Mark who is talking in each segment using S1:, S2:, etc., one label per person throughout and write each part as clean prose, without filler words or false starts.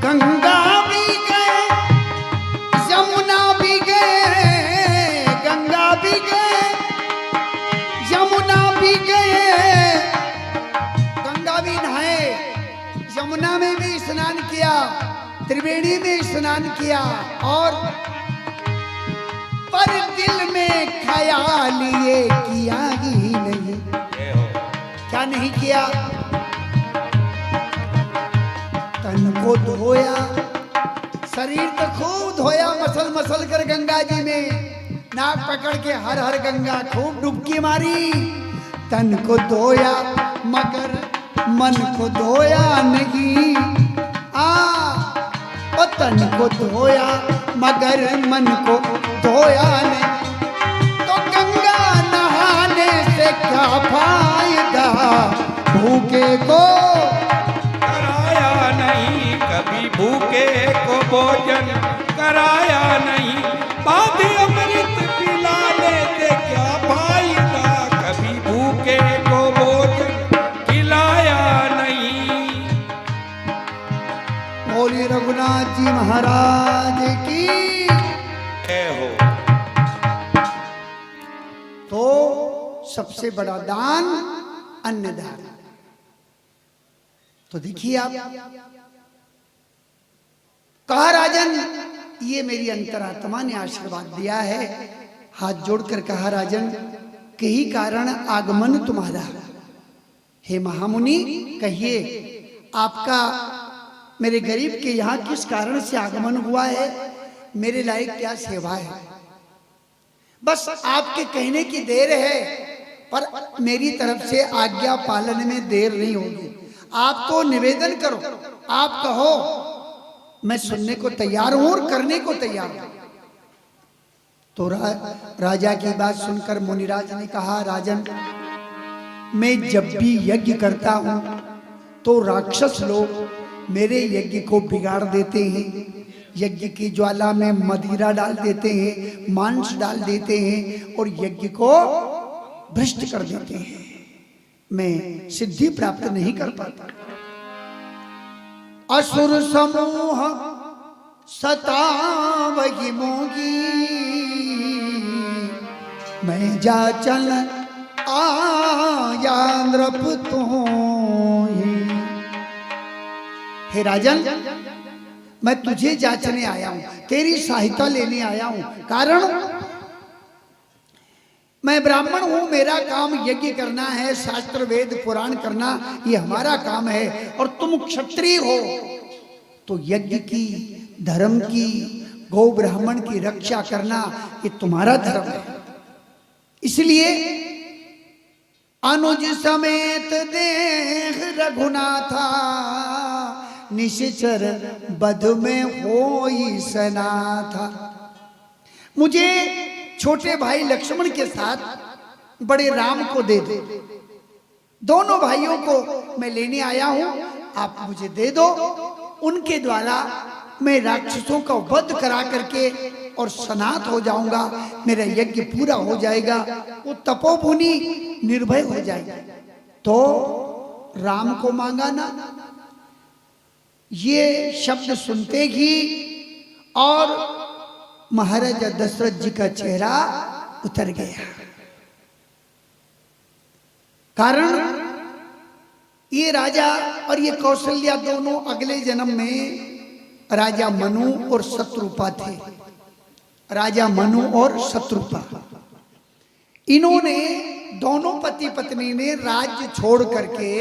S1: गंगा भी गए, यमुना भी गए, गंगा भी गए, यमुना भी गए। गंगा भी नहाए, यमुना में भी स्नान किया, त्रिवेणी में स्नान किया, और पर दिल में ख्याल ये किया ही नहीं। क्या नहीं किया? तन को धोया, शरीर तो खूब धोया मसल मसल कर गंगा जी में, नाक पकड़ के हर हर गंगा खूब डुबकी मारी। तन को धोया मगर मन को धोया नहीं। और तन को धोया मगर मन को धोया नहीं। तो गंगा नहाने से क्या फायदा, भूखे को
S2: कराया नहीं, कभी भूखे को भोजन कराया नहीं। बाधी अमृत पिलाने से क्या फायदा, कभी भूखे को भोजन खिलाया नहीं।
S1: बोलिए रघुनाथ जी महाराज की
S2: जय हो।
S1: तो सबसे बड़ा दान अन्नदान। तो देखिए आप, कहा राजन, ये मेरी अंतरात्मा ने आशीर्वाद दिया है। हाथ जोड़कर कहा राजन, कही कारण आगमन तुम्हारा। हे महामुनि, कहिए आपका मेरे गरीब के यहाँ किस कारण से आगमन हुआ है, मेरे लायक क्या सेवा है। बस आपके कहने की देर है, पर मेरी तरफ से आज्ञा पालन में देर नहीं होगी। आप तो निवेदन करो, आप कहो, मैं सुनने को तैयार हूं और करने को तैयार हूं। तो राजा की बात सुनकर मुनिराज ने कहा, राजन, मैं जब भी यज्ञ करता हूं तो राक्षस लोग मेरे यज्ञ को बिगाड़ देते हैं। यज्ञ की ज्वाला में मदिरा डाल देते हैं, मांस डाल देते हैं और यज्ञ को भ्रष्ट कर देते हैं। मैं सिद्धि प्राप्त नहीं कर पाता। असुर समूह सतावहि मोगी, मैं जाचल आया नृप तोहि। हे राजन, मैं तुझे जांचने आया हूं, तेरी सहायता लेने आया हूं। कारण मैं ब्राह्मण हूं, मेरा काम यज्ञ करना है, शास्त्र वेद पुराण करना, ये हमारा काम है। और तुम क्षत्रिय हो तो यज्ञ की, धर्म की, गौ ब्राह्मण की रक्षा करना ये तुम्हारा धर्म है। इसलिए अनुज समेत देह रघुनाथा, निश्चर बध में होई सनाथा। मुझे छोटे भाई लक्ष्मण के साथ बड़े राम को दे दो। दोनों भाइयों को मैं लेने आया हूं, आप मुझे दे दो। उनके द्वारा मैं राक्षसों का वध करा करके और सनात हो जाऊंगा, मेरा यज्ञ पूरा हो जाएगा, वो तपोभूनि निर्भय हो जाएगा। तो राम को मांगा ना। ये शब्द सुनते ही और महाराजा दशरथ जी का चेहरा उतर गया। कारण ये राजा और ये कौशल्या दोनों अगले जन्म में राजा मनु और शत्रुपा थे। राजा मनु और शत्रुपा, इन्होंने दोनों पति पत्नी ने राज्य छोड़ करके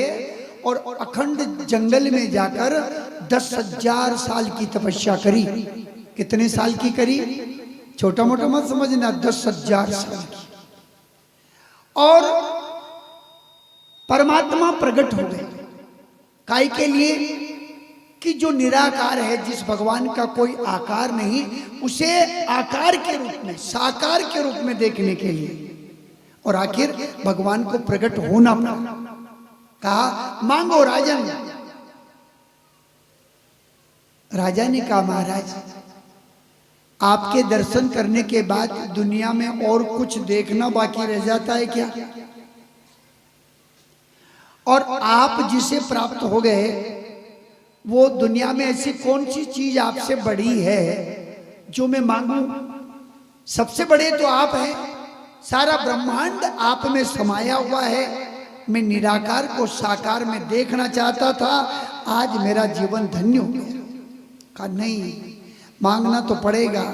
S1: और अखंड जंगल में जाकर 10,000 साल की तपस्या करी। कितने साल की करी? छोटा मोटा मत समझना, 10,000 साल की। और परमात्मा प्रकट हो गए। काय के लिए? कि जो निराकार है, जिस भगवान का कोई आकार नहीं, उसे आकार के रूप में, साकार के रूप में देखने के लिए। और आखिर भगवान को प्रकट होना पड़ा। कहा मांगो राजन। राजा ने कहा महाराज, आपके दर्शन करने के बाद दुनिया में और कुछ देखना बाकी रह जाता है क्या? और आप जिसे प्राप्त हो गए वो दुनिया में ऐसी कौन सी चीज आपसे बड़ी है जो मैं मांगू? सबसे बड़े तो आप हैं, सारा ब्रह्मांड आप में समाया हुआ है। मैं निराकार को साकार में देखना चाहता था, आज मेरा जीवन धन्य हो गया। कहा नहीं, मांगना तो पड़ेगा।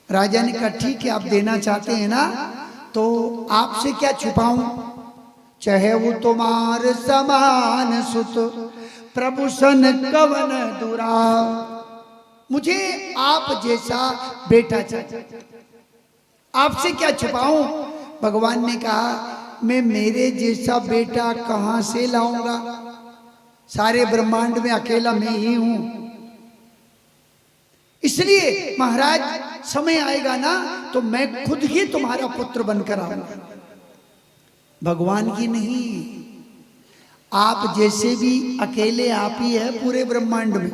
S1: राजा ने कहा ठीक है, आप देना चाहते हैं ना, तो आपसे क्या छुपाऊं? चाहे वो तुम्हार समान सुत प्रभु सन कवन दुरा। मुझे आप जैसा बेटा चाहिए, आपसे क्या छुपाऊं? भगवान ने कहा मैं मेरे जैसा बेटा कहां से लाऊंगा? सारे ब्रह्मांड में अकेला मैं ही हूं। इसलिए महाराज समय आएगा ना तो मैं खुद ही तुम्हारा पुत्र बनकर आऊंगा। भगवान की नहीं, आप जैसे भी अकेले आप ही है पूरे ब्रह्मांड में।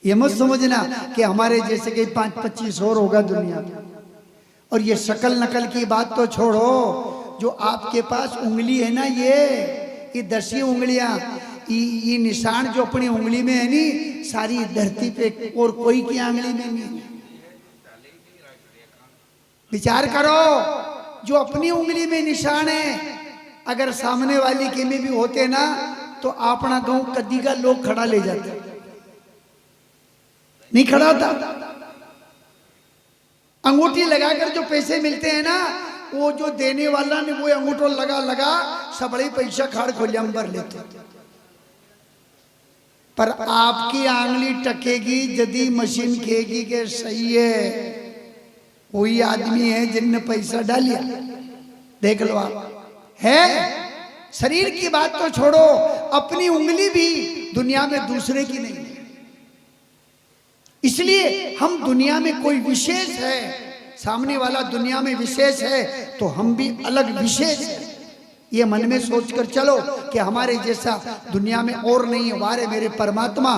S1: ये मत समझना कि हमारे जैसे कि 5-25 और होगा दुनिया में। और ये शकल नकल की बात तो छोड़ो, जो आपके पास उंगली है ना, ये 10 ही उंगलियां, ये निशान जो अपनी उंगली में है नी, सारी धरती पे और कोई की उंगली में नहीं। विचार करो, जो अपनी उंगली में निशान है, अगर सामने वाली के में भी होते ना तो अपना गांव कदी का लोग खड़ा ले जाते, नहीं खड़ा था। अंगूठी लगाकर जो पैसे मिलते हैं ना, वो जो देने वाला ने वो अंगूठो लगा लगा सबड़े पैसा खाड़ खोलिया भर लेते। पर आपकी आंगली टकेगी यदि मशीन कहेगी कि सही है, वही आदमी है जिनने पैसा डालिया। देख लो आप, है शरीर की बात तो छोड़ो, अपनी उंगली भी दुनिया में दूसरे की नहीं। इसलिए हम दुनिया में कोई विशेष है, सामने वाला दुनिया में विशेष है तो हम भी अलग विशेष है। ये मन में सोचकर चलो कि हमारे जैसा दुनिया में और नहीं है। वारे मेरे परमात्मा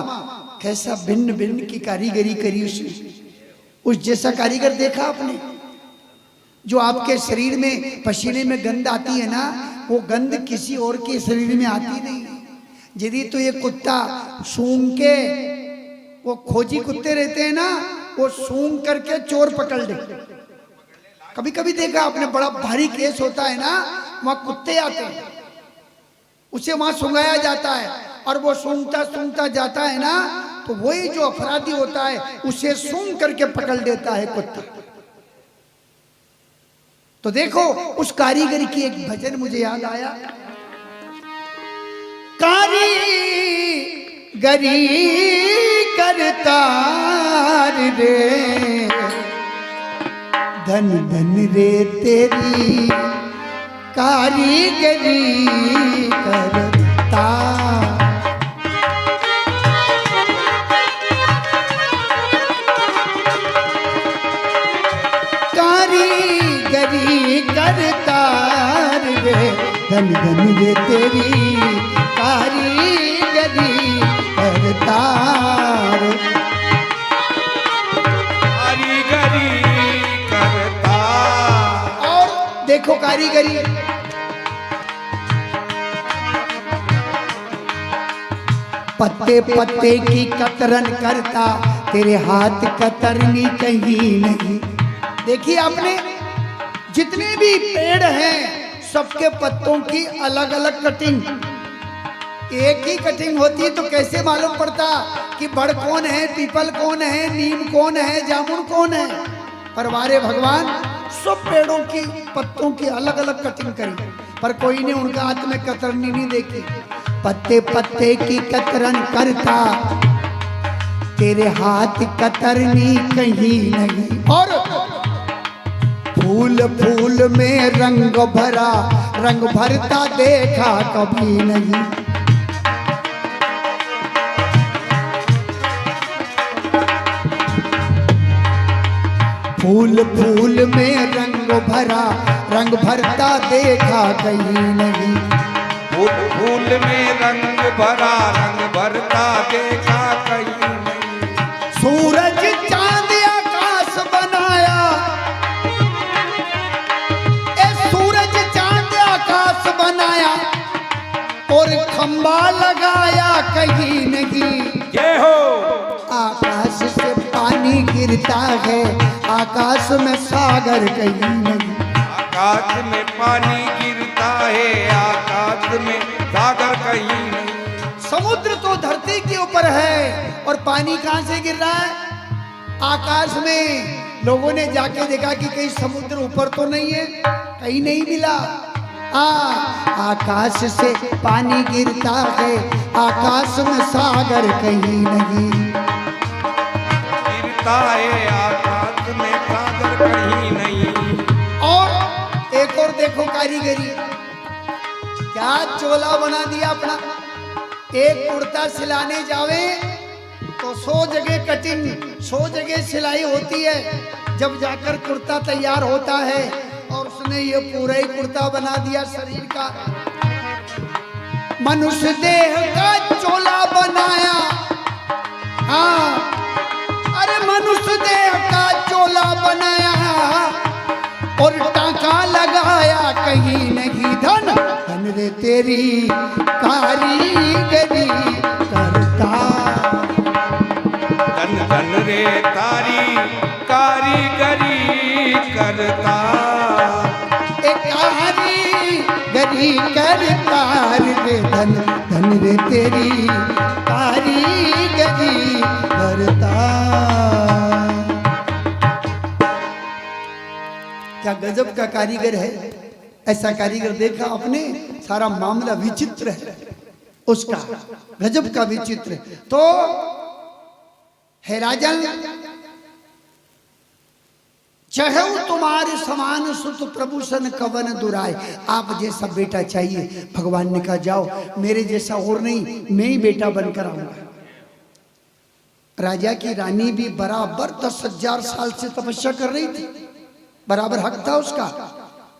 S1: कैसा भिन्न भिन्न की कारीगरी करी उसने। उस जैसा कारीगर देखा आपने? जो आपके शरीर में पसीने में गंध आती है ना, वो गंध किसी और के शरीर में आती नहीं। यदि तो ये कुत्ता सूंघ के, वो खोजी कुत्ते रहते हैं ना, वो सूंघ करके चोर पकड़ ले। कभी कभी देखा आपने, बड़ा भारी केस होता है ना, वहां कुत्ते आते हैं, उसे वहां सूंघाया जाता है और वो सूंघता सूंघता जाता है ना, तो वही जो अपराधी होता है उसे सूंघ करके पकड़ लेता है कुत्ता। तो देखो उस कारीगर की एक भजन मुझे याद आया। कारीगरी करतार रे, धन धन रे तेरी कारीगरी करता। कारीगरी करतार रे, धन धन रे तेरी कारीगरी करतार।
S2: कारीगरी करता।
S1: और देखो कारीगरी, पत्ते पत्ते की कतरन करता, तेरे हाथ कतरनी कहीं नहीं। देखिए आपने, जितने भी पेड़ हैं सबके पत्तों की अलग अलग कटिंग। एक ही कटिंग होती तो कैसे मालूम पड़ता कि बड़ कौन है, पीपल कौन है, नीम कौन है, जामुन कौन है? पर वारे भगवान सब पेड़ों की पत्तों की अलग अलग कटिंग करी, पर कोई ने उनका हाथ में कतरनी नहीं देखी। पत्ते पत्ते की कतरन करता, तेरे हाथ कतरनी कहीं नहीं। और फूल फूल में रंग भरा, रंग भरता देखा कभी नहीं। फूल फूल में रंग भरा, रंग भरता देखा कहीं नहीं।
S2: फूल फूल में रंग भरा, रंग भरता देखा कहीं नहीं।
S1: सूरज चांद आकाश बनाया, ए सूरज चांद आकाश बनाया, और खंबा लगाया कहीं नहीं।
S2: जय हो।
S1: आकाश से पानी गिरता है, आकाश में सागर कहीं नहीं।
S2: आकाश में पानी गिरता है, आकाश में सागर कहीं नहीं।
S1: समुद्र तो धरती के ऊपर है और पानी कहां से गिर रहा है? आकाश में। लोगों ने जाके देखा कि कहीं समुद्र ऊपर तो नहीं है, कहीं नहीं मिला। आकाश से पानी गिरता है, आकाश में सागर कहीं नहीं।
S2: गिरता है आकाश में सागर कहीं नहीं।
S1: और एक और देखो कारीगरी, क्या चोला बना दिया अपना। एक कुर्ता सिलाने जावे तो 100 जगह कटिंग, 100 जगह सिलाई होती है। जब जाकर कुर्ता तैयार होता है और उसने ये पूरा ही कुर्ता बना दिया शरीर का। मनुष्य देह का चोला बनाया। हाँ, अरे मनुष्य देह का चोला बनाया और टाका लगाया कहीं नहीं। धन धन रे तेरी कारीगरी करता।
S2: धन धन रे तारी कारीगरी करता।
S1: कारीगरी करता रे धन धन रे तेरी कारीगरी करता। क्या गजब का कारीगर है। ऐसा कारीगर देखा आपने? सारा मामला विचित्र है उसका, गजब का विचित्र। तो हे राजन, चढ़ऊ तुम्हारे समान सुत प्रभूषण कवन दुराय। आप जैसा बेटा चाहिए। भगवान ने कहा जाओ, मेरे जैसा और नहीं, मैं ही बेटा बनकर आऊंगा। राजा की रानी भी बराबर 10,000 साल से तपस्या कर रही थी, बराबर हक था उसका।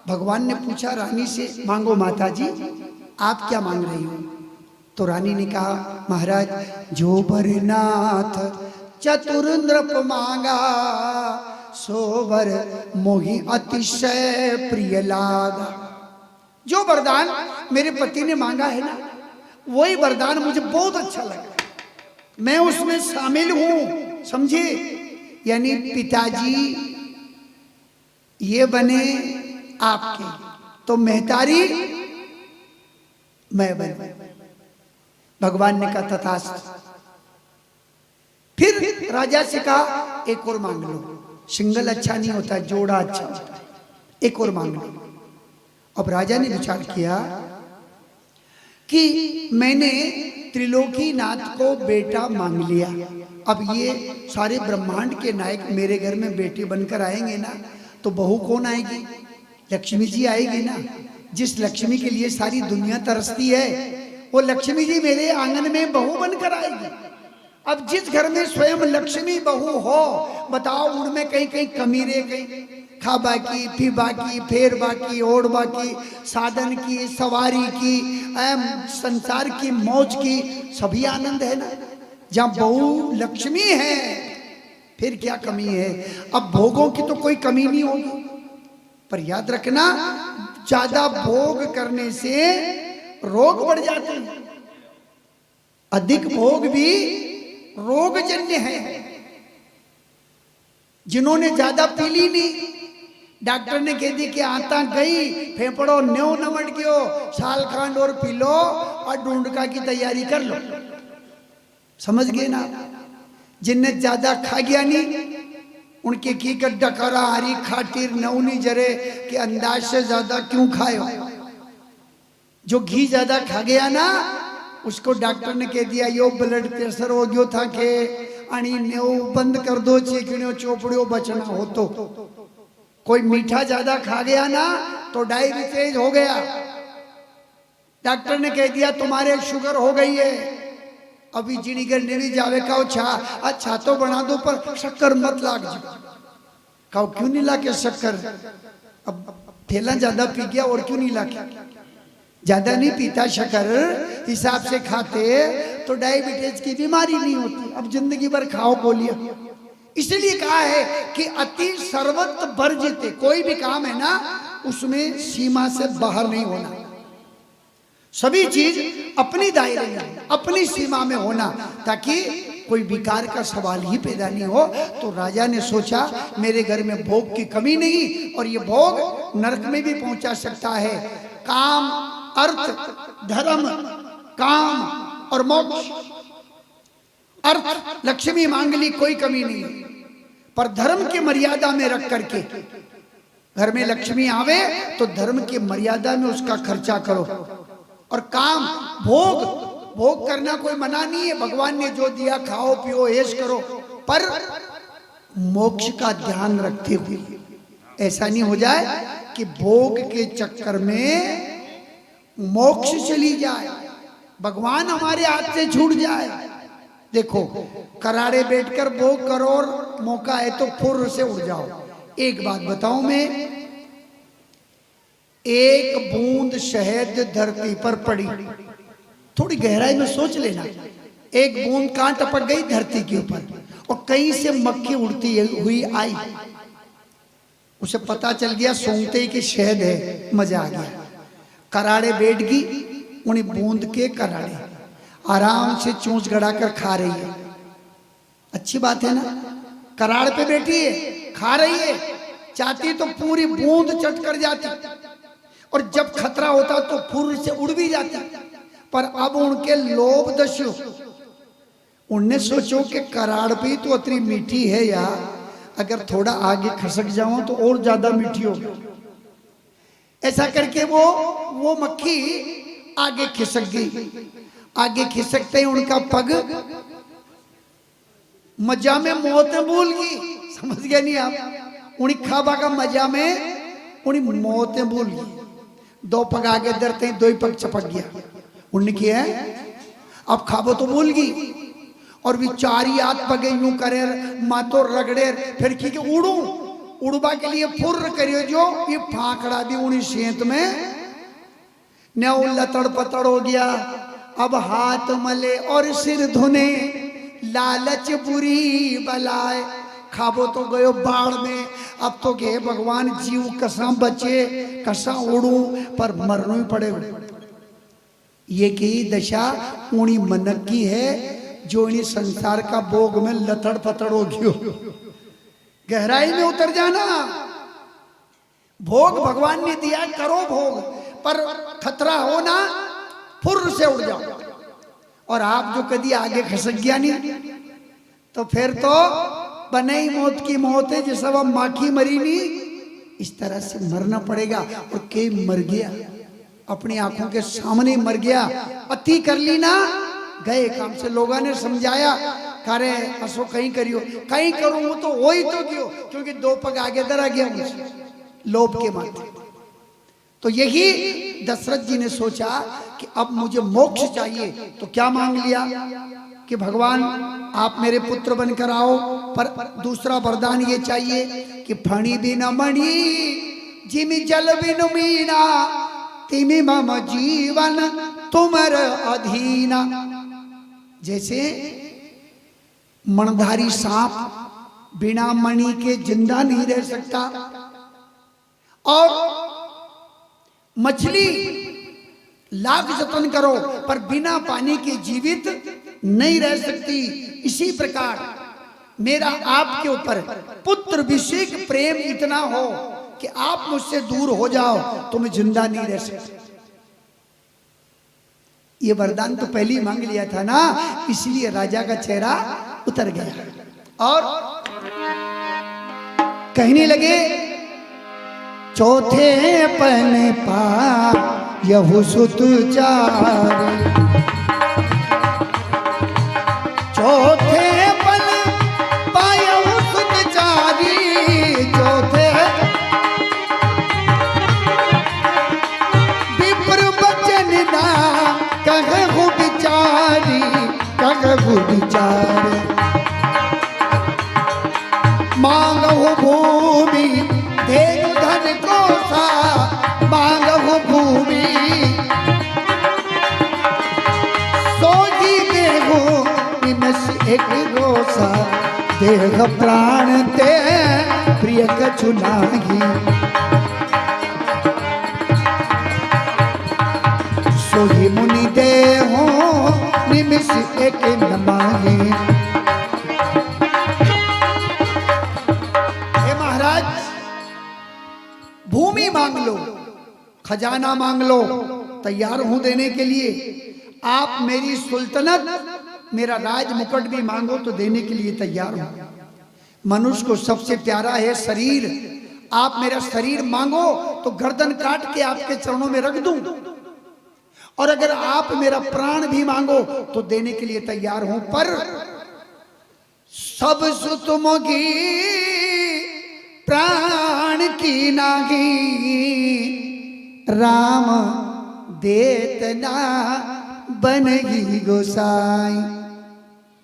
S1: भगवान ने पूछा रानी से, मांगो माता जी, आप क्या मांग रही हो? तो रानी ने कहा, महाराज जो बरनाथ चतुर नृप मांगा, सोवर मोहि अतिशय प्रिय लागा। जो वरदान मेरे पति ने मांगा है ना, वही वरदान मुझे बहुत अच्छा लगा, मैं उसमें शामिल हूं। समझे? यानी पिताजी ये बने आपके, तो मेहतारी मैं बने। भगवान ने कहा तथास्तु। फिर राजा से कहा एक और मांग लो। सिंगल अच्छा नहीं होता, जोड़ा अच्छा होता है, एक और मांग लो। अब राजा ने विचार किया कि मैंने त्रिलोकीनाथ को बेटा मांग लिया, अब ये सारे ब्रह्मांड के नायक मेरे घर में बेटे बनकर आएंगे ना, तो बहू कौन आएगी? लक्ष्मी जी आएगी ना। जिस लक्ष्मी के लिए सारी दुनिया तरसती है, वो लक्ष्मी जी मेरे आंगन में बहू बनकर आएगी। अब जिस घर में स्वयं लक्ष्मी बहू हो, बताओ उनमें कहीं कहीं कमी रह गई। खा बाकी, पी बाकी, फेर बाकी, ओढ़ बाकी, साधन की, सवारी की, संसार की, मौज की, सभी आनंद है ना। जहाँ बहू लक्ष्मी है फिर क्या कमी है? अब भोगों की तो कोई कमी नहीं होगी, पर याद रखना ज्यादा भोग करने से रोग बढ़ जाते हैं। अधिक भोग भी रोगजन्य है। जिन्होंने ज्यादा पी ली नहीं, डॉक्टर ने कह दी कि आता गई, फेफड़ो न्यो नमट गयो, साल खंड और पी लो और ढूंढका की तैयारी कर लो। समझ गए ना? जिनने ज्यादा खा गया नहीं, उनके की कर डकरा हरी खातिर नौनी जरे कि अंदाज से ज्यादा क्यों खायो। जो घी ज्यादा खा गया ना, उसको डॉक्टर ने कह दिया यो ब्लड प्रेशर हो गयो था के अणी नेव बंद कर दो, चीकणियों चोपड़ियों बचना हो। तो कोई मीठा ज्यादा खा गया ना तो डायबिटीज हो गया, डॉक्टर ने कह दिया तुम्हारे शुगर हो गई है। अभी जिणीगर नहीं जावे का अच्छा तो बना दो पर शक्कर मत लाग जाओ। कहो क्यों नहीं लाके शक्कर? अब ठेला ज्यादा पी गया और क्यों नहीं लाके? ज्यादा नहीं पीता, शक्कर हिसाब से खाते तो डायबिटीज की बीमारी नहीं होती। अब जिंदगी भर खाओ बोलिए। इसलिए कहा है कि अति सर्वत्र वर्जित, कोई भी काम है ना उसमें सीमा से बाहर नहीं होना। सभी चीज अपनी दायरे में, अपनी सीमा में होना, ताकि कोई विकार का सवाल ही पैदा नहीं हो। तो राजा ने सोचा मेरे घर में भोग की कमी नहीं, और ये भोग नरक में भी पहुंचा सकता है। काम, अर्थ, धर्म, काम और मोक्ष। अर्थ लक्ष्मी मांग ली, कोई कमी नहीं, पर धर्म की मर्यादा में रख करके। घर में लक्ष्मी आवे तो धर्म की मर्यादा में उसका खर्चा करो। और काम, भोग, भोग करना कोई मना नहीं है, भगवान ने जो दिया खाओ पियो ऐश करो, पर मोक्ष का ध्यान रखते हुए। ऐसा नहीं हो जाए कि भोग के चक्कर में मोक्ष चली जाए, भगवान हमारे हाथ से छूट जाए। देखो, कराड़े बैठकर भोग करो और मौका है तो फुर्र से उड़ जाओ। एक बात बताऊं मैं, एक बूंद शहद धरती पर पड़ी, थोड़ी गहराई में सोच लेना, एक बूंद कहां टपक गई? धरती के ऊपर, और कहीं से मक्खी उड़ती हुई आई, उसे पता चल गया सूंघते ही कि शहद है, मजा आ गया। कराड़े बैठ गई, उन्हें बूंद के कराड़े आराम से चूंच गड़ा कर खा रही है। अच्छी बात है ना, कराड़ पे बैठी है, खा रही है, चाहती तो पूरी बूंद चट कर जाती, और जब खतरा होता तो फुर से उड़ भी जाती। पर अब उनके लोभ दस्यु, उनने सोचो कि कराड़ भी तो इतनी मीठी है यार, अगर थोड़ा आगे खसक जाऊं तो और ज्यादा मीठी होगी। ऐसा करके वो मक्खी आगे खिसक गई। आगे खिसकते ही उनका पग मजा में मौत भूल गई। समझ गया नहीं आप? उन्हीं खाबा का मजा में उन्हीं मौत भूल गई। दो पग आगे धरते ही दो ही पग चपक गया। उन्हें किया अब खाबो तो भूल गई, और भी चारी हाथ पगे यूं करे, मातो रगड़े, फिर की उड़ू उड़बा के लिए फुर्र करियो, जो ये फांकड़ा भी उन्हीं सेंत में न लतड़ पतड़ हो गया। अब हाथ मले और सिर धुने, लालच बुरी बलाए। खाबो तो गयो बाढ़ में, अब तो गे भगवान जीव कसा बचे, कसा उड़ू, पर मरना ही पड़ेगा। ये की दशा उन्हीं मनक की है जो इन्हीं संसार का भोग में लथड़ पतड़ हो गयो। गहराई में उतर जाना। भोग भगवान ने दिया, करो भोग, पर खतरा हो ना, फुर्र से उड़ जाओ। और आप जो कभी आगे खसक गया नहीं, तो फिर तो बने ही मौत की मौत है, जैसा वह माखी मरी नहीं, इस तरह से मरना पड़ेगा। और के मर गया, अपनी आंखों के सामने मर गया। अति कर ली ना, गए काम से। लोगों ने समझाया, करे असो कहीं करियो, कहीं करूं तो हो ही तो क्यों, क्योंकि दो पग आगे दरा गया मुझे लोभ के माथे। तो यही दशरथ जी ने सोचा कि अब मुझे मोक्ष चाहिए, तो क्या मांग लिया कि भगवान आप मेरे पुत्र बनकर आओ, पर दूसरा वरदान ये चाहिए कि फणी बिन मणि जिमि जल बिन मीना, तिमि मम जीवन तुमर अधीना। जैसे मणधारी सांप बिना मणि के जिंदा नहीं रह सकता, और मछली लाख जतन करो पर बिना पानी के जीवित नहीं रह सकती। इसी प्रकार मेरा आपके ऊपर पुत्र विषेक प्रेम इतना हो कि आप मुझसे दूर हो जाओ तो मैं जिंदा नहीं रह सकता। ये वरदान तो पहले ही मांग लिया था ना, इसलिए राजा का चेहरा उतर गया और कहने लगे, चौथे पन पा यहु सुत चारी, चौथे पन पा यहु सुत चारी, चौथे विप्र बचन ना कहु बिचारी, कहु बिचारी। मांगहु भूमि देव धन को सा, मांगहु भूमि सोजी देहु निमस एक रोसा, देह प्राण ते प्रिय कछु नाहि। सोही मुनि दे हो निमिष एक न मांगे। हे महाराज, भूमि मांग लो, खजाना मांग लो, तैयार हूं देने के लिए। आप मेरी सुल्तनत, मेरा राज मुकुट भी मांगो तो देने के लिए तैयार हूं। मनुष्य को सबसे प्यारा है शरीर। आप मेरा शरीर मांगो तो गर्दन काट के आपके चरणों में रख दूं, और अगर आप मेरा प्राण भी मांगो तो देने के लिए तैयार हूं। पर सब सुत मोगी प्राण की नागी, राम देतना बनगी गोसाई।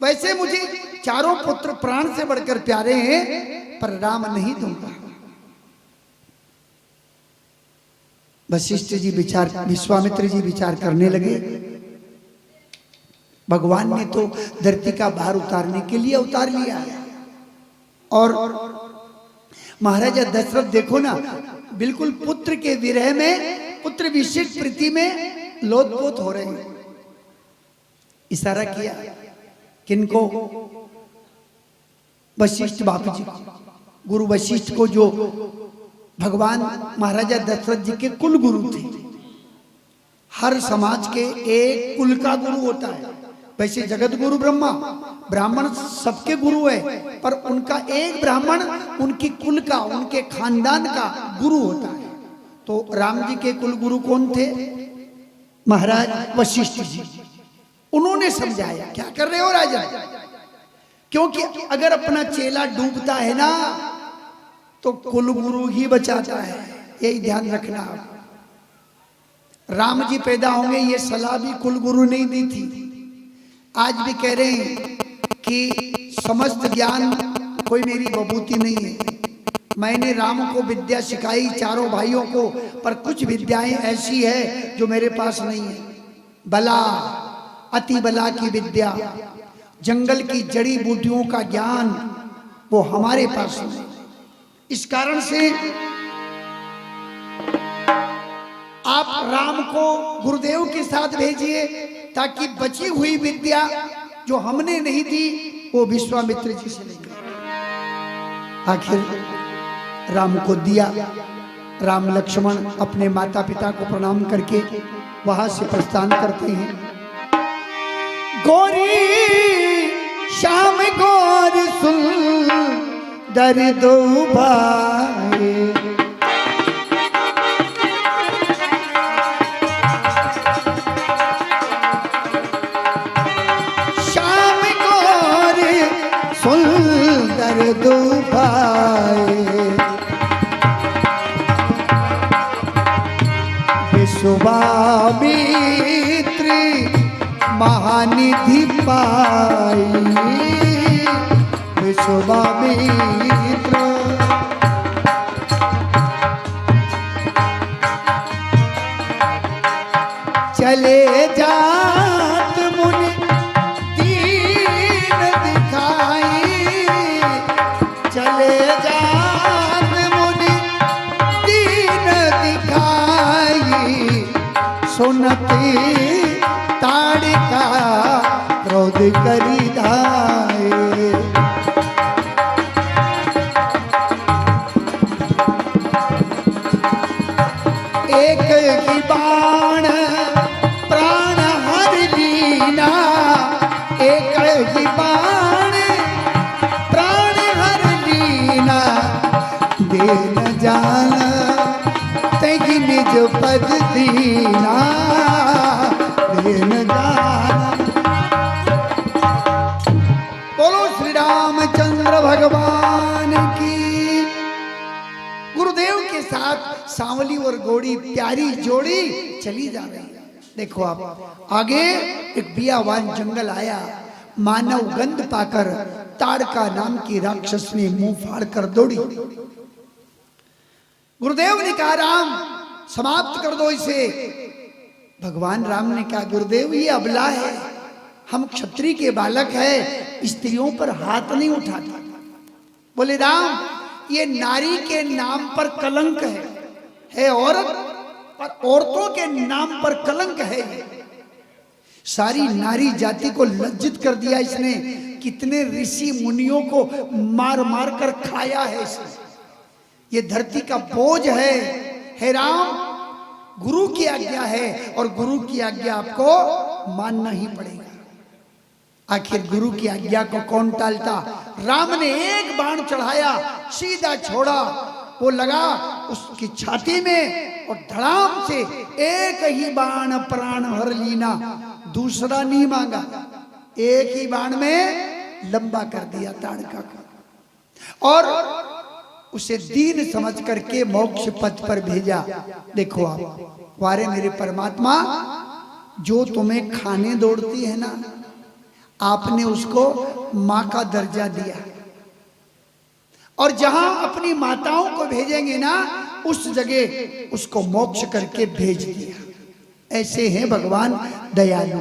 S1: वैसे मुझे चारों पुत्र प्राण से बढ़कर प्यारे हैं, पर राम नहीं दूंगा। वशिष्ठ जी विश्वामित्र जी विचार करने लगे। भगवान ने तो धरती का भार उतारने के लिए उतार लिया, और महाराजा दशरथ देखो ना, बिल्कुल पुत्र के विरह में, पुत्र विशेष प्रीति में लोटपोट हो रहे हैं। इशारा किया किनको? वशिष्ठ बापू जी, गुरु वशिष्ठ को, जो भगवान महाराजा दशरथ जी के कुल गुरु थे। हर समाज के एक कुल का गुरु होता है। वैसे जगत गुरु ब्रह्मा, ब्राह्मण सबके गुरु है, पर उनका एक ब्राह्मण उनकी कुल का, उनके खानदान का गुरु होता है। तो राम जी के कुल गुरु कौन थे? महाराज वशिष्ठ जी। उन्होंने समझाया, क्या कर रहे हो राजा? क्योंकि अगर अपना चेला डूबता है ना, तो कुल गुरु ही बचाता है, यही ध्यान रखना। राम जी पैदा होंगे ये सलाह भी कुल गुरु नहीं दी थी। आज भी कह रहे हैं कि समस्त ज्ञान कोई मेरी बबूती नहीं है। मैंने राम को विद्या सिखाई, चारों भाइयों को, पर कुछ विद्याएं ऐसी है जो मेरे पास नहीं है। बला, अति बला की विद्या, जंगल की जड़ी बूटियों का ज्ञान, वो हमारे पास नहीं। इस कारण से आप राम को गुरुदेव के साथ भेजिए, ताकि बची हुई विद्या जो हमने नहीं दी वो विश्वामित्र जी से लेंगे। आखिर राम को दिया। राम लक्ष्मण अपने माता पिता को प्रणाम करके वहां से प्रस्थान करते हैं। गोरी श्याम गौर सुंदर दो भाई, श्याम गौर सुंदर दो भाई, विश्वामित्र महानिधि पाई, विश्वामित्र चले जात मुनि दीन दिखाई, चले जात मुनि दीन दिखाई, सुनती ताड़िका क्रोध करी धाये। एक ही बाण प्राण हर लीना, एक ही बाण प्राण हर लीना, देन जान तही निज पद दीना, देन जान। बोलो श्री रामचंद्र भगवान की। गुरुदेव के साथ सांवली और घोड़ी, प्यारी जोड़ी चली जा रही है। देखो आप आगे एक बियावान जंगल आया। मानव गंध पाकर ताड़का नाम की राक्षस ने मुंह फाड़कर दौड़ी। गुरुदेव ने कहा राम समाप्त कर दो इसे। भगवान राम ने कहा गुरुदेव ये अबला है, हम क्षत्रिय के बालक है, स्त्रियों पर हाथ नहीं उठाता। बोले राम ये नारी के नाम पर कलंक है औरत पर औरतों के नाम पर कलंक है ये। सारी नारी जाति को लज्जित कर दिया इसने। कितने ऋषि मुनियों को मार मार कर खाया है इसने। ये धरती का बोझ है। हे राम, गुरु की आज्ञा है और गुरु की आज्ञा आपको मानना ही पड़ेगा। आखिर गुरु की आज्ञा को कौन टालता। राम ने एक बाण चढ़ाया, सीधा छोड़ा, वो लगा उसकी छाती में और धड़ाम से एक ही बाण प्राण हर लीना, दूसरा नहीं मांगा, एक ही बाण में लंबा कर दिया ताड़का को और उसे दीन समझ करके मोक्ष पथ पर भेजा। देखो आप वारे मेरे परमात्मा, जो तुम्हें खाने दौड़ती है ना, आपने उसको मां का दर्जा दिया और जहां अपनी माताओं को भेजेंगे ना, उस जगह उसको मोक्ष करके भेज दिया। ऐसे हैं भगवान दयालु।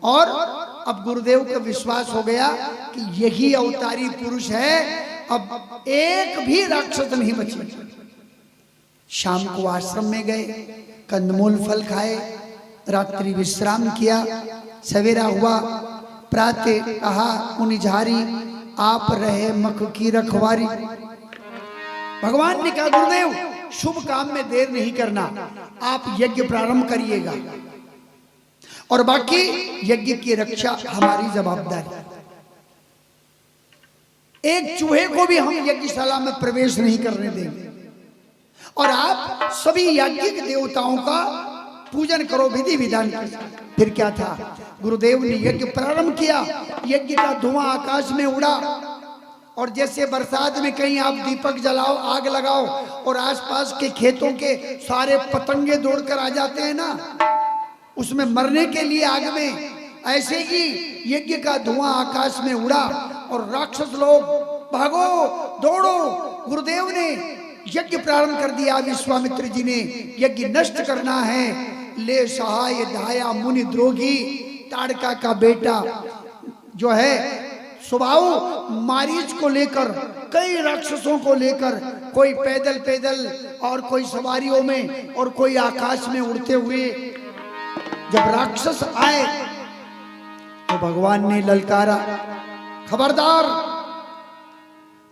S1: और अब गुरुदेव का विश्वास हो गया कि यही अवतारी पुरुष है। अब एक भी राक्षस नहीं बचे। शाम को आश्रम में गए, कंदमूल फल खाए, रात्रि विश्राम किया। सवेरा हुआ, प्रातः कहा मुनिझारी आप रहे मख की रखवारी। भगवान ने कहा गुरुदेव शुभ काम में देर नहीं करना, आप यज्ञ प्रारंभ करिएगा और बाकी यज्ञ की रक्षा हमारी जवाबदारी। एक चूहे को भी हम यज्ञशाला में प्रवेश नहीं करने देंगे और आप सभी यज्ञिक देवताओं का पूजन करो विधि विधान के साथ। फिर क्या था, गुरुदेव ने यज्ञ प्रारंभ किया। यज्ञ का धुआं आकाश में उड़ा और जैसे बरसात में कहीं आप दीपक जलाओ, आग लगाओ और आसपास के खेतों के सारे पतंगे दौड़कर आ जाते हैं ना, उसमें मरने के लिए आग में, ऐसे ही यज्ञ का धुआं आकाश में उड़ा और राक्षस लोग भागो दौड़ो। गुरुदेव ने यज्ञ प्रारंभ कर दिया। विश्वामित्र जी ने यज्ञ नष्ट करना है। ले सहाय धाया मुनि द्रोगी, ताड़का का बेटा जो है स्वभाव मारीच को लेकर, कई राक्षसों को लेकर, कोई पैदल पैदल और कोई सवारियों में और कोई आकाश में उड़ते हुए जब राक्षस आए तो भगवान ने ललकारा, खबरदार,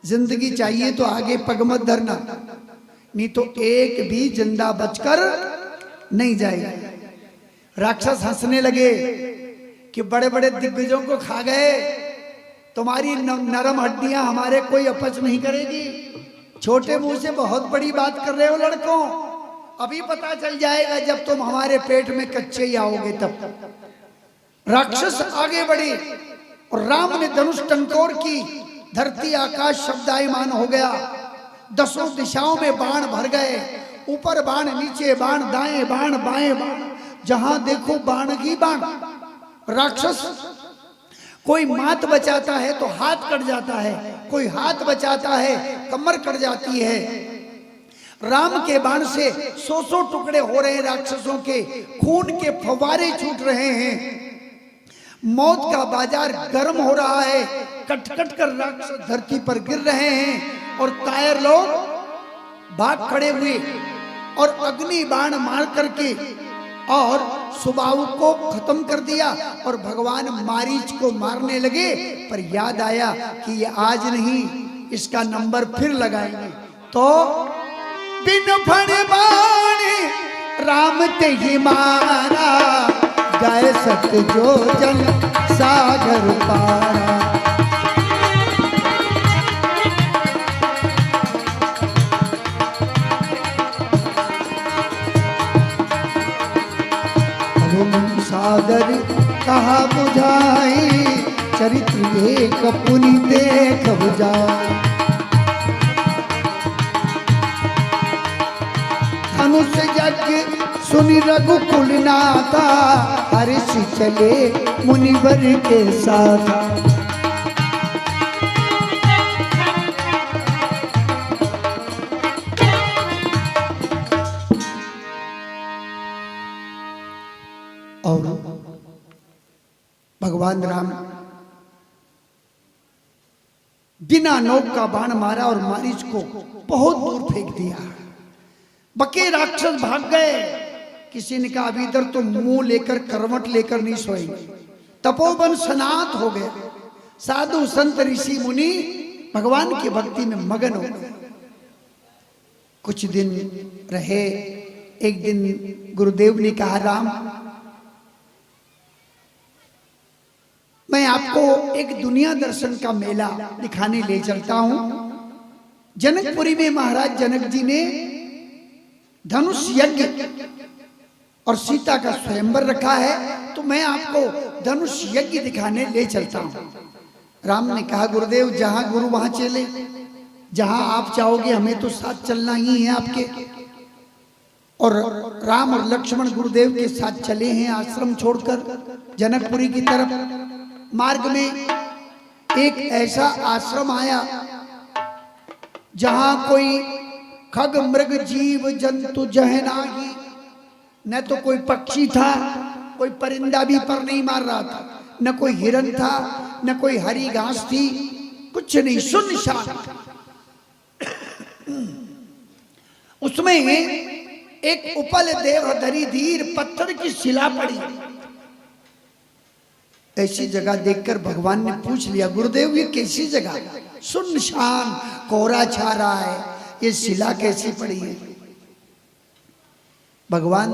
S1: जिंदगी चाहिए तो आगे पग मत धरना, नहीं तो एक भी जिंदा बचकर नहीं जाएगा। राक्षस हंसने लगे कि बड़े बड़े दिग्गजों को खा गए, तुम्हारी नरम हड्डियां हमारे कोई अपच नहीं करेगी। छोटे मुंह से बहुत बड़ी बात कर रहे हो लड़कों, अभी पता चल जाएगा जब तुम हमारे पेट में कच्चे ही आओगे तब। राक्षस आगे बढ़े और राम ने धनुष टंकोर की, धरती आकाश शब्दायमान हो गया। दसों दिशाओं में बाण भर गए, ऊपर बाण, नीचे बाण, दाएं बाण, बाएं बाण, जहां देखो बाण ही बाण। राक्षस कोई मात बचाता है तो हाथ कट जाता है, कोई हाथ बचाता है कमर कट जाती है। राम के बाण से 100 टुकड़े हो रहे हैं राक्षसों के, खून के फव्वारे छूट रहे हैं, मौत का बाजार गर्म हो रहा है, कट कट कर राक्षस धरती पर गिर रहे हैं और कायर लोग भाग खड़े हुए और अग्नि बाण मार करके और सुबाहु को खत्म कर दिया और भगवान मारीच को मारने लगे। पर याद आया कि ये आज नहीं, इसका नंबर फिर लगाएंगे। तो बिन फण बाण राम ते ही मारा, गाय सत जो जन सागर पारा। सागर कहा बुझाई, चरित्र एक पुनि देख बुझाई। धनुष यज्ञ सुनि रघुकुल नाथा, हर्ष चले मुनिवर के साथ। और भगवान राम बिना नोक का बाण मारा और मारीच को बहुत दूर फेंक दिया। बके राक्षस भाग गए, किसी ने कहा अभी इधर तो मुंह लेकर करवट लेकर नहीं सोएंगे। तपोवन सनात हो गया, साधु संत ऋषि मुनि भगवान की भक्ति में मगन हो गए। कुछ दिन रहे, एक दिन गुरुदेव ने कहा राम, मैं आपको एक दुनिया दर्शन का मेला दिखाने ले चलता हूं। जनकपुरी में महाराज जनक जी ने धनुष यज्ञ और सीता का स्वयंवर रखा है, तो मैं आपको धनुष यज्ञ दिखाने ले चलता हूं। राम ने कहा गुरुदेव जहां गुरु वहां चले, जहां आप चाहोगे, हमें तो साथ चलना ही है आपके। और राम और लक्ष्मण गुरुदेव के साथ चले हैं आश्रम छोड़कर जनकपुरी की तरफ। मार्ग में एक ऐसा आश्रम आया जहां कोई खग मृग जीव जंतु जह नाही, न तो कोई पक्षी था, कोई परिंदा भी पर नहीं मार रहा था, न कोई हिरन था, न कोई हरी घास थी, कुछ नहीं, सुनसान। उसमें एक उपल देवधरी धीर पत्थर की शिला पड़ी। ऐसी जगह देखकर भगवान ने पूछ लिया गुरुदेव ये कैसी जगह, सुनसान कोहरा छा रहा है, ये शिला कैसी पड़ी है। भगवान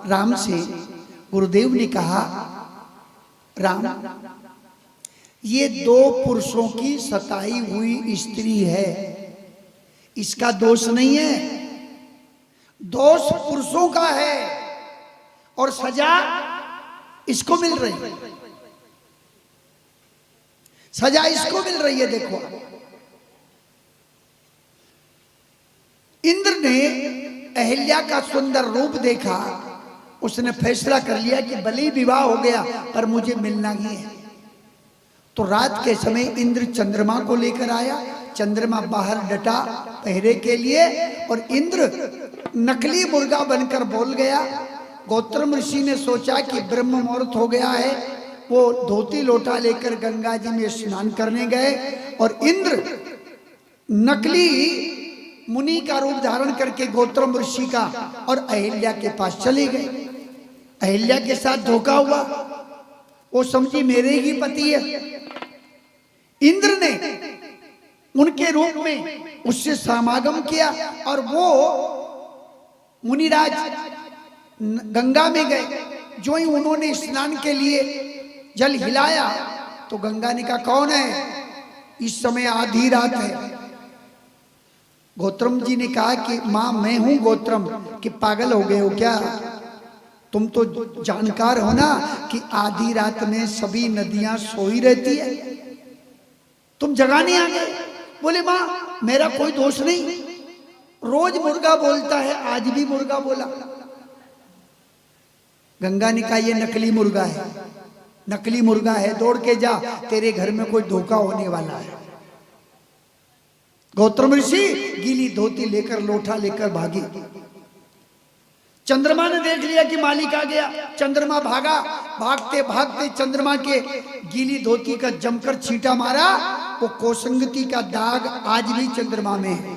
S1: राम से गुरुदेव ने कहा राम, ये दो पुरुषों की सताई हुई स्त्री है, इसका दोष नहीं है, दोष पुरुषों का है और सजा इसको मिल रही है, सजा इसको मिल रही है। देखो इंद्र ने अहिल्या का सुंदर रूप देखा, उसने फैसला कर लिया कि भले विवाह हो गया पर मुझे मिलना ही है। तो रात के समय इंद्र चंद्रमा को लेकर आया, चंद्रमा बाहर डटा पहरे के लिए और इंद्र नकली मुर्गा बनकर बोल गया। गौतम ऋषि ने सोचा कि ब्रह्म मुहूर्त हो गया है, वो धोती लोटा लेकर गंगा जी में स्नान करने गए और इंद्र नकली मुनि का रूप धारण करके गौतम ऋषि का और अहिल्या के पास चले गए। अहिल्या के साथ धोखा हुआ, वो समझी मेरे ही पति है। इंद्र ने उनके रूप में उससे समागम किया और वो मुनिराज गंगा में गए। जो ही उन्होंने स्नान के लिए जल हिलाया तो गंगा ने कहा कौन है, इस समय आधी रात है। गौतम जी ने कहा कि मां मैं हूं गौतम, कि पागल हो गए हो क्या, तुम तो जानकार हो ना कि आधी रात में सभी नदियां सोई रहती है, तुम जगाने आ गए। बोले मां मेरा कोई दोष नहीं, रोज मुर्गा बोलता है, आज भी मुर्गा बोला। गंगा ने कहा ये नकली मुर्गा है, नकली मुर्गा है, दौड़ के जा, तेरे घर में कोई धोखा होने वाला है। गौतम ऋषि गीली धोती लेकर लोटा लेकर भागे। चंद्रमा ने देख लिया कि मालिक आ गया, चंद्रमा भागा, भागते भागते चंद्रमा के गीली धोती का जमकर छींटा मारा। वो कोसंगति का दाग आज भी चंद्रमा में है।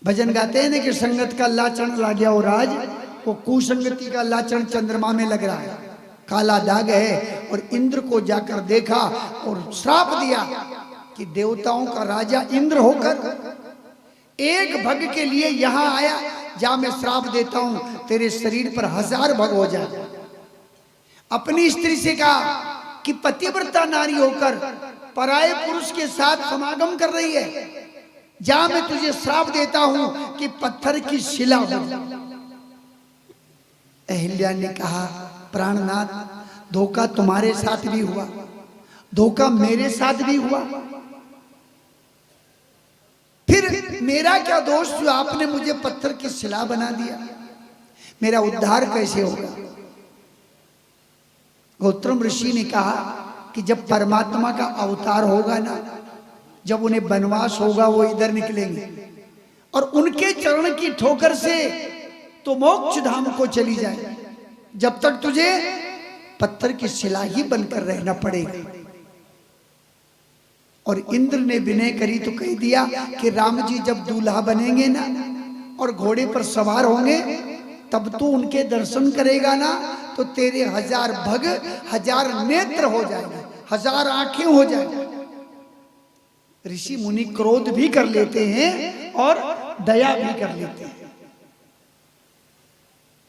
S1: भजन गाते हैं ना कि संगत का लाचन ला गया और आज वो कुसंगति का लाचन चंद्रमा में लग रहा है, काला दाग है। और इंद्र को जाकर देखा और श्राप दिया कि देवताओं का राजा इंद्र होकर एक भग के लिए यहां आया, जा मैं श्राप देता हूं तेरे शरीर पर 1000 भग हो जाए। अपनी स्त्री से कहा कि पतिव्रता नारी होकर पराये पुरुष के साथ समागम कर रही है, जा मैं तुझे श्राप देता हूं कि पत्थर की शिला हो। अहिल्या ने कहा प्राणनाथ धोखा तुम्हारे साथ भी हुआ, धोखा मेरे साथ भी हुआ, फिर मेरा क्या दोष जो आपने मुझे पत्थर की शिला बना दिया, मेरा उद्धार कैसे होगा। गौतम ऋषि ने कहा कि जब परमात्मा का अवतार होगा ना, जब उन्हें वनवास होगा वो इधर निकलेंगे और उनके चरण की ठोकर से तो मोक्ष धाम को चली जाए, जब तक तुझे पत्थर की शिला ही बनकर रहना पड़ेगा। और इंद्र ने विनय करी तो कह दिया कि राम जी जब दूल्हा बनेंगे ना और घोड़े पर सवार होंगे तब तू उनके दर्शन करेगा ना तो तेरे 1000 भग 1000 नेत्र हो जाएंगे, 1000 आंखें हो जाएंगी। ऋषि मुनि क्रोध भी कर लेते हैं और दया भी कर लेते हैं।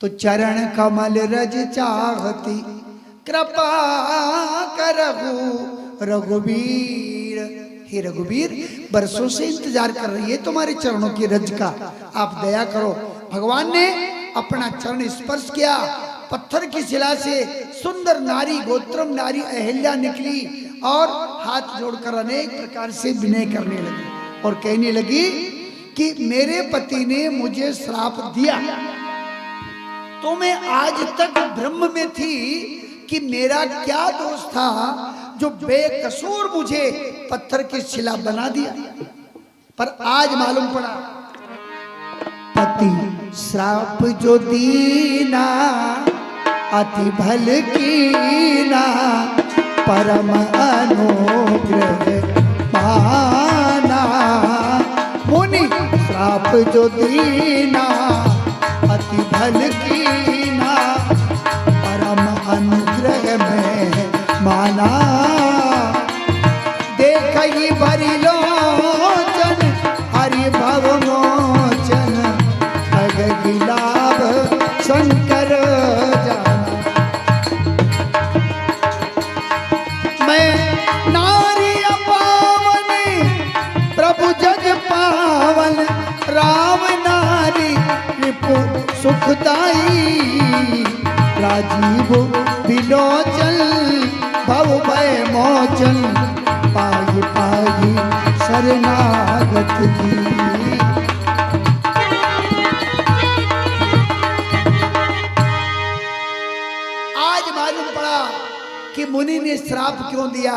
S1: तो चरण कमल रज चाहती कृपा करहु रघुवीर। हे रघुवीर, बरसों से इंतजार कर रही है तुम्हारे चरणों की रज का, आप दया करो। भगवान ने अपना चरण स्पर्श किया, पत्थर की शिला से सुंदर नारी, गोत्रम नारी अहिल्या निकली और हाथ जोड़कर अनेक प्रकार से विनय करने लगी और कहने लगी कि मेरे पति ने मुझे श्राप दिया, तो मैं आज तक भ्रम में थी कि मेरा क्या दोष था जो बेकसूर मुझे पत्थर की शिला बना दिया, पर आज मालूम पड़ा पति श्राप जो दीना अति भल कीना परम अनुग्रह पाना। मुनि श्राप जो दीना अति भल कीना परम अनुग्रह में माना। देख ही भरी लोचन हरि भव मोचन अग गिलाभ शंकर जाना। मैं नारी पावन प्रभु जग पावन राम नारी रिपु सुखदाई राजीव विलोचन भव भय मोचन पाई पाई शरणागत की। आज मालूम पड़ा कि मुनि ने श्राप क्यों दिया।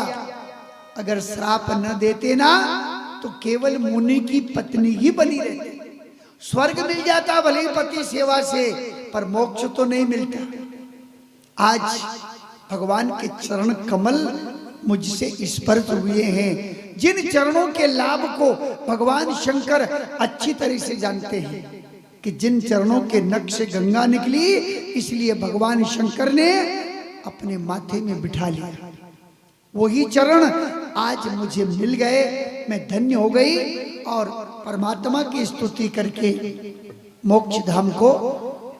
S1: अगर श्राप न देते ना तो केवल मुनि की पत्नी ही बनी रहती, स्वर्ग मिल जाता भले ही पति सेवा से, पर मोक्ष तो नहीं मिलता। आज भगवान के चरण कमल मुझसे स्पर्श हुए हैं, जिन चरणों के लाभ को भगवान शंकर अच्छी तरह से जानते हैं कि जिन चरणों के नक्श से गंगा निकली, इसलिए भगवान शंकर ने अपने माथे में बिठा लिया। वही चरण आज मुझे मिल गए, मैं धन्य हो गई और परमात्मा की स्तुति करके मोक्ष धाम को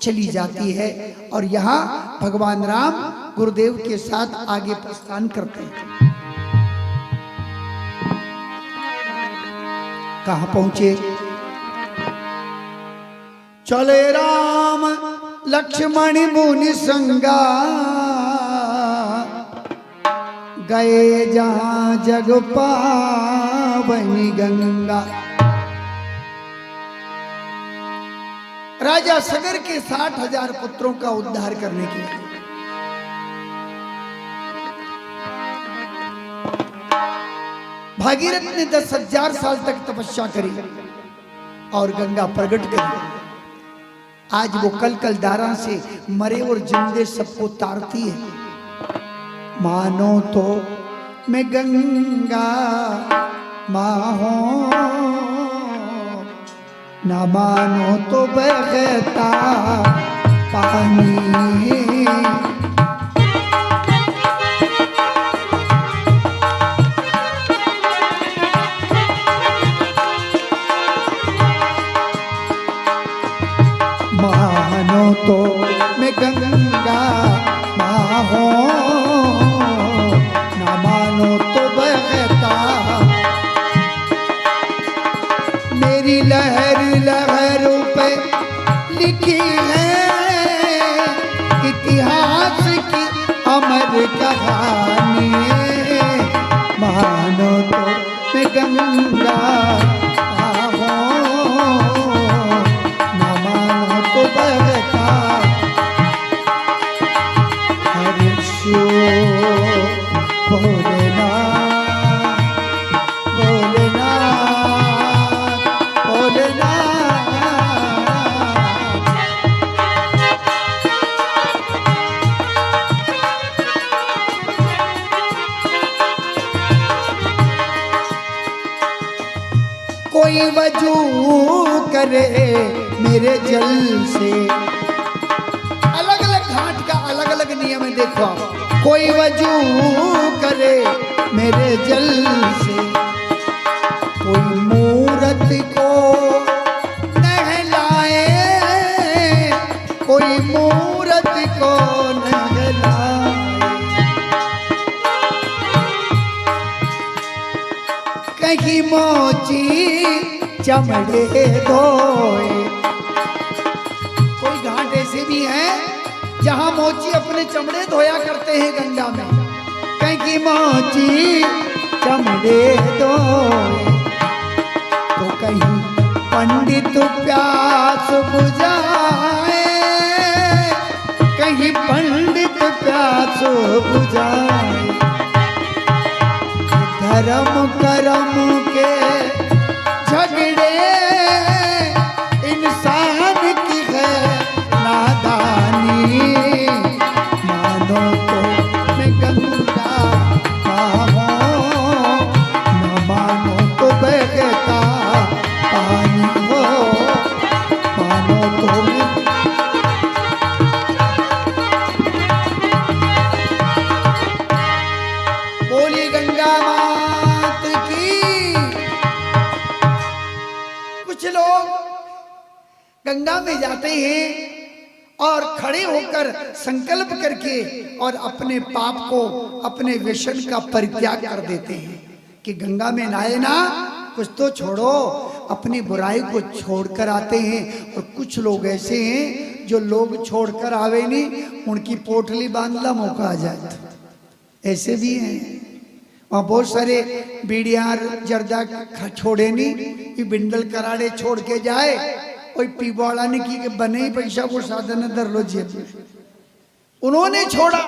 S1: चली जाती है। और यहाँ भगवान राम गुरुदेव के साथ आगे प्रस्थान करते हैं। कहाँ पहुंचे? चले राम लक्ष्मण मुनि संगा गए जहां जग पावनी गंगा। राजा सगर के 60,000 पुत्रों का उद्धार करने के लिए भागीरथ ने 10,000 साल तक तपस्या करी और गंगा प्रकट करी। आज वो कल धारा से मरे और जिंदे सबको तारती है। मानो तो मैं गंगा माँ हूं, ना मानो तो बहता पानी। मानो तो मैं गंगा माँ हूँ, ना मानो तो बहता। मेरी लहर लहरों पे लिखी है इतिहास की अमर कहानी। मानो तो मैं गंगा तो बहता। हरि बोलना बोलना बोलना। कोई वजू करे मेरे जल से, दुनिया में देखो आप, कोई वजू करे मेरे जल से, कोई मूरत को नहलाए, कोई मूरत को नहलाए, कहीं मोची चमड़े धोए। कोई घाट ऐसे भी हैं जहां मोची अपने चमड़े धोया करते हैं गंगा में, कहीं मोची चमड़े धोए, तो कहीं पंडित प्यास बुझाए, कहीं पंडित प्यास बुझाए। धर्म करम के झगड़े इंसान की है नादानी, मानो तो मैं गंगा हो, न मानो तो बहता पानी हो, मानो तो मैं बोली गंगा मात की। कुछ लोग गंगा में जाते हैं और खड़े होकर संकल्प करके और अपने पाप को, अपने व्यसन का परित्याग कर देते हैं कि गंगा में नहाए ना, कुछ तो छोड़ो, अपनी बुराई को छोड़कर आते हैं। और कुछ लोग ऐसे हैं जो लोग छोड़कर आवे नहीं, उनकी पोटली बांधला मौका आ जाए, ऐसे भी हैं। वहाँ बहुत सारे बीड़ियार जर्दा छोड़े नहीं, ये बिंडल कराड़े छोड़ के जाए, कोई पीवाड़ा ने की बने ही पैसा को साधन दर लो जेब में, उन्होंने छोड़ा।